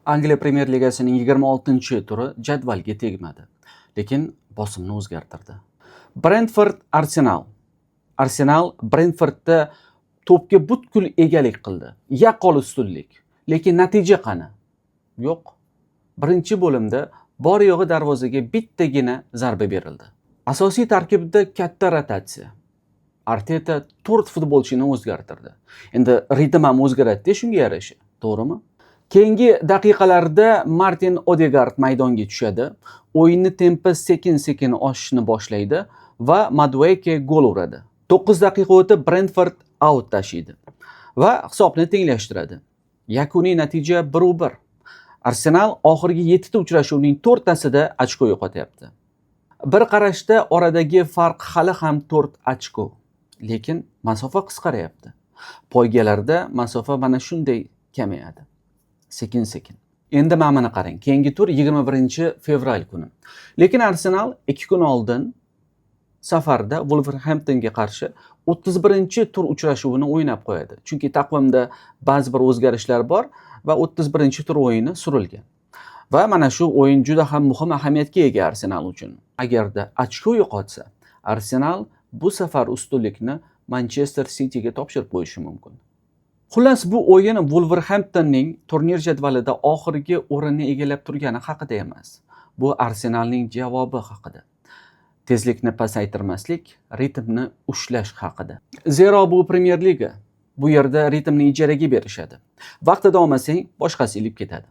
Angliya Premyer Ligasining 26-turi jadvalga tegmadi, lekin bosimni o'zgartirdi. Brentford Arsenal. Arsenal Brentfordda to'pga butkul egalik qildi. Yaqqol ustunlik. Lekin natija qani? Yo'q. Birinchi bo'limda bor yo'g'i darvozaga bittagina zarba berildi. Asosiy tarkibda katta rotatsiya. Arteta 4 futbolchini o'zgartirdi. Endi ritm ham o'zgaradi shunga yarasha, to'g'rimi? Keyingi daqiqalarda Martin Odegaard maydonga tushadi. O'yinni tempi sekin-sekin oshishni boshlaydi va Madueke gol uradi. 9 daqiqa o'tib Brentford out tashiydi va hisobni tenglashtiradi. Yakuniy natija 1-1. Arsenal oxirgi 7 ta uchrashuvning 4tasida ochko yo'qotyapti. Bir qarashda oradagi farq hali ham 4 ochko, lekin masofa qisqaryapti. Poygalarda masofa mana shunday kamayadi. Sekin-sekin. Endi ma'mini qarang. Keyingi tur 21-fevral kuni. Lekin Arsenal 2 kun oldin safarda Wolverhamptonga qarshi 31-tur uchrashuvini o'ynab qo'yadi. Chunki taqvimda ba'zi bir o'zgarishlar bor va 31-tur o'yini surilgan. Va mana shu o'yin juda ham muhim ahamiyatga ega Arsenal uchun. Agarda ochko yo'qotsa, Arsenal bu safar ustunlikni Manchester Cityga topshirib qo'yishi mumkin. Xullas, bu o'yin Wolverhamptonning turnir jadvalida oxirgi o'rinni egallab turgani haqida emas. Bu Arsenalning javobi haqida. Tezlikni pasaytirmaslik, ritmni ushlash haqida. Zero bu Premier Liga. Bu yerda ritmni ijaraga berishadi. Vaqtida olmasang, boshqasi ilib ketadi.